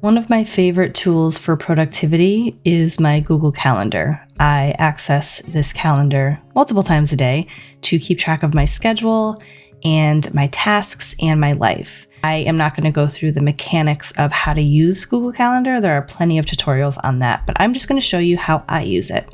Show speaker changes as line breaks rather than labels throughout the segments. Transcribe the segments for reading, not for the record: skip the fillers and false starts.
One of my favorite tools for productivity is my Google Calendar. I access this calendar multiple times a day to keep track of my schedule and my tasks and my life. I am not going to go through the mechanics of how to use Google Calendar. There are plenty of tutorials on that, but I'm just going to show you how I use it.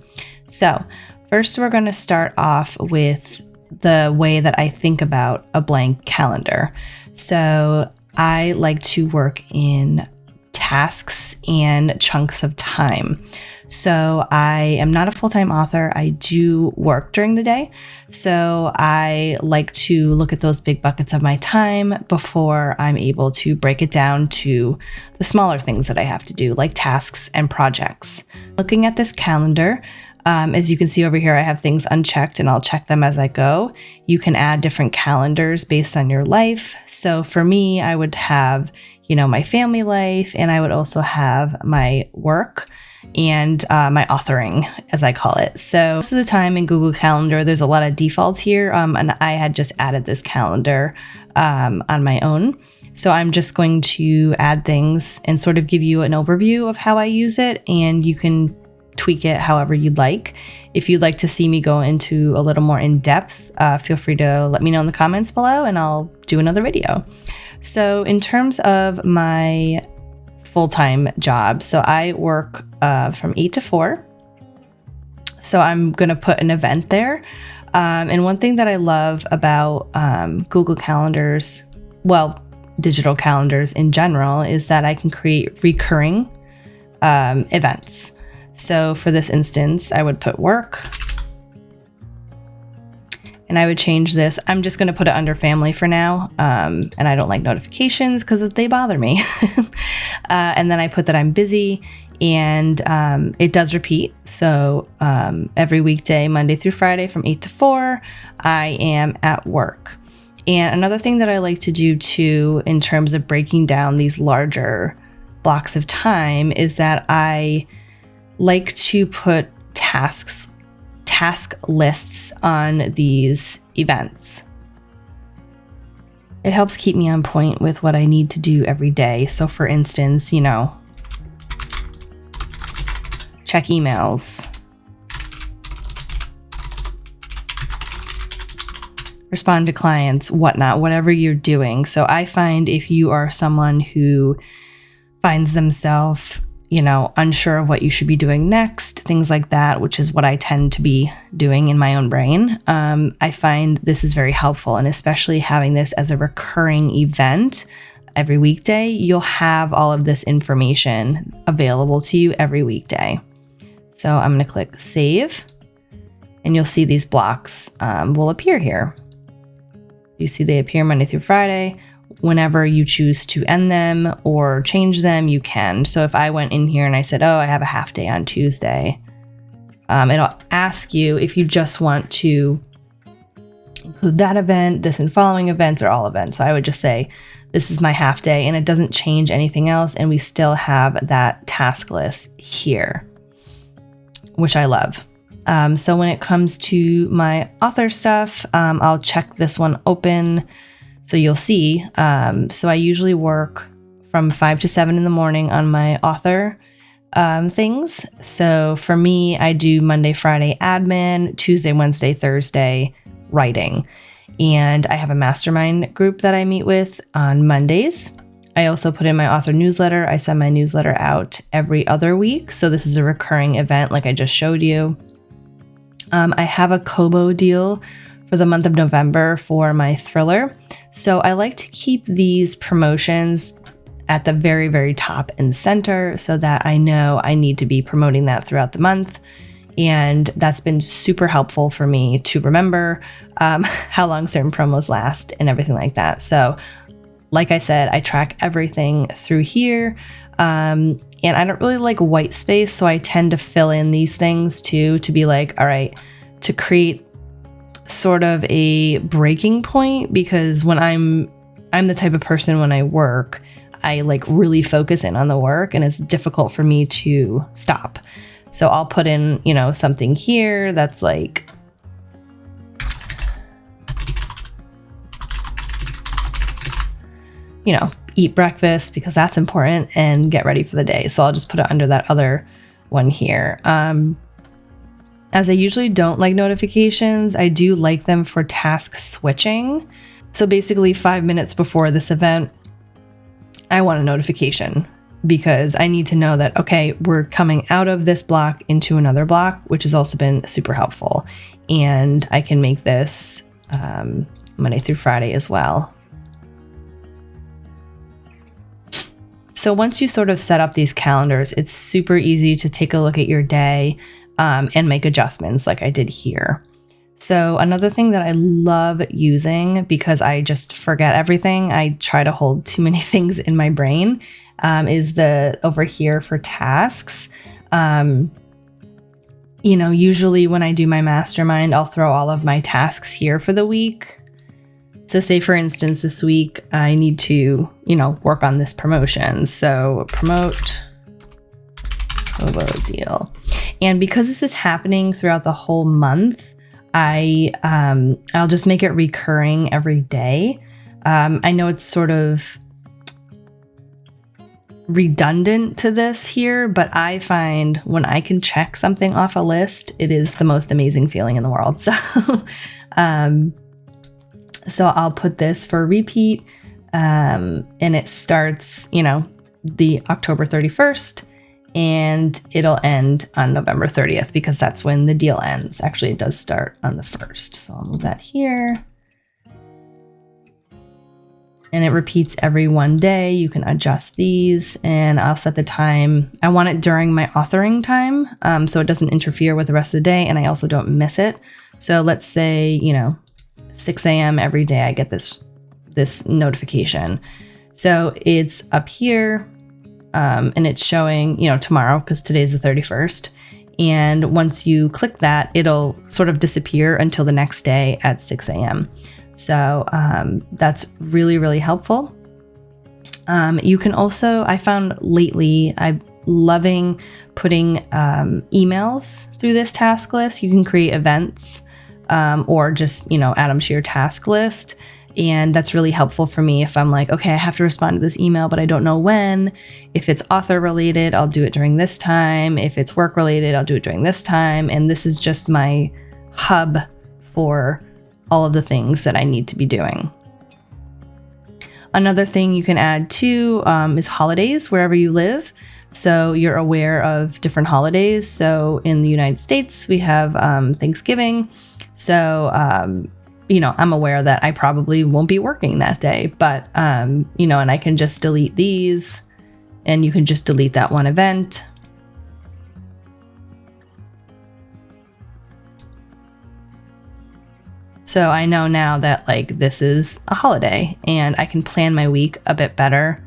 So first, we're going to start off with the way that I think about a blank calendar. So I like to work in tasks and chunks of time. So I am not a full-time author. I do work during the day. So I like to look at those big buckets of my time before I'm able to break it down to the smaller things that I have to do, like tasks and projects. Looking at this calendar, as you can see over here, I have things unchecked and I'll check them as I go. You can add different calendars based on your life. So for me, I would have, my family life, and I would also have my work and my authoring, as I call it. So most of the time in Google Calendar, there's a lot of defaults here, and I had just added this calendar on my own. So I'm just going to add things and sort of give you an overview of how I use it, and you can tweak it however you'd like. If you'd like to see me go into a little more in depth, feel free to let me know in the comments below and I'll do another video. So in terms of my full-time job, so I work from 8 to 4. So I'm going to put an event there. And one thing that I love about Google Calendars, well, digital calendars in general, is that I can create recurring events. So for this instance, I would put work and I would change this. I'm just going to put it under family for now. And I don't like notifications because they bother me. And then I put that I'm busy, and it does repeat. So every weekday, Monday through Friday from 8 to 4, I am at work. And another thing that I like to do too, in terms of breaking down these larger blocks of time, is that I like to put task lists on these events. It helps keep me on point with what I need to do every day. So for instance, check emails, respond to clients, whatnot, whatever you're doing. So I find if you are someone who finds themselves unsure of what you should be doing next, things like that, which is what I tend to be doing in my own brain. I find this is very helpful, and especially having this as a recurring event every weekday, you'll have all of this information available to you every weekday. So I'm going to click save, and you'll see these blocks will appear here. You see they appear Monday through Friday. Whenever you choose to end them or change them, you can. So if I went in here and I said, I have a half day on Tuesday, it'll ask you if you just want to include that event, this and following events, or all events. So I would just say, this is my half day, and it doesn't change anything else. And we still have that task list here, which I love. So when it comes to my author stuff, I'll check this one open. So you'll see, so I usually work from 5 to 7 in the morning on my author things. So for me, I do Monday, Friday admin, Tuesday, Wednesday, Thursday writing. And I have a mastermind group that I meet with on Mondays. I also put in my author newsletter. I send my newsletter out every other week. So this is a recurring event like I just showed you. I have a Kobo deal for the month of November for my thriller. So I like to keep these promotions at the very, very top and center so that I know I need to be promoting that throughout the month. And that's been super helpful for me to remember how long certain promos last and everything like that. So like I said, I track everything through here. And I don't really like white space, so I tend to fill in these things too, to be like, all right, to create sort of a breaking point, because when I'm the type of person, when I work, I like really focus in on the work, and it's difficult for me to stop. So I'll put in, something here that's like, eat breakfast because that's important, and get ready for the day. So I'll just put it under that other one here. As I usually don't like notifications, I do like them for task switching. So basically 5 minutes before this event, I want a notification because I need to know that, okay, we're coming out of this block into another block, which has also been super helpful. And I can make this Monday through Friday as well. So once you sort of set up these calendars, it's super easy to take a look at your day and make adjustments like I did here. So another thing that I love using, because I just forget everything, I try to hold too many things in my brain, is the over here for tasks. Usually when I do my mastermind, I'll throw all of my tasks here for the week. So say for instance, this week I need to, work on this promotion. So promote Hobo deal. And because this is happening throughout the whole month, I'll just make it recurring every day. I know it's sort of redundant to this here, but I find when I can check something off a list, it is the most amazing feeling in the world. So, so I'll put this for repeat, and it starts, the October 31st. And it'll end on November 30th because that's when the deal ends. Actually, it does start on the 1st. So I'll move that here. And it repeats every one day. You can adjust these, and I'll set the time. I want it during my authoring time, so it doesn't interfere with the rest of the day, and I also don't miss it. So let's say, 6 a.m. every day I get this notification. So it's up here. And it's showing, tomorrow because today's the 31st. And once you click that, it'll sort of disappear until the next day at 6 a.m. So that's really, really helpful. You can also, I found lately, I'm loving putting emails through this task list. You can create events or just, add them to your task list. And that's really helpful for me if I'm like, okay, I have to respond to this email, but I don't know when. If it's author related, I'll do it during this time. If it's work related, I'll do it during this time. And this is just my hub for all of the things that I need to be doing. Another thing you can add too is holidays wherever you live. So you're aware of different holidays. So in the United States, we have Thanksgiving. So, I'm aware that I probably won't be working that day, but, and I can just delete these, and you can just delete that one event. So I know now that this is a holiday, and I can plan my week a bit better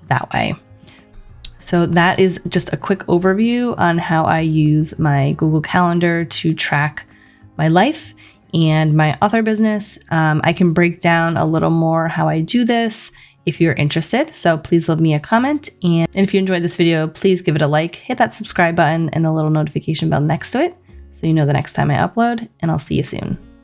that way. So that is just a quick overview on how I use my Google Calendar to track my life and my author business. I can break down a little more how I do this if you're interested. So please leave me a comment. And if you enjoyed this video, please give it a like, hit that subscribe button and the little notification bell next to it so you know the next time I upload, and I'll see you soon.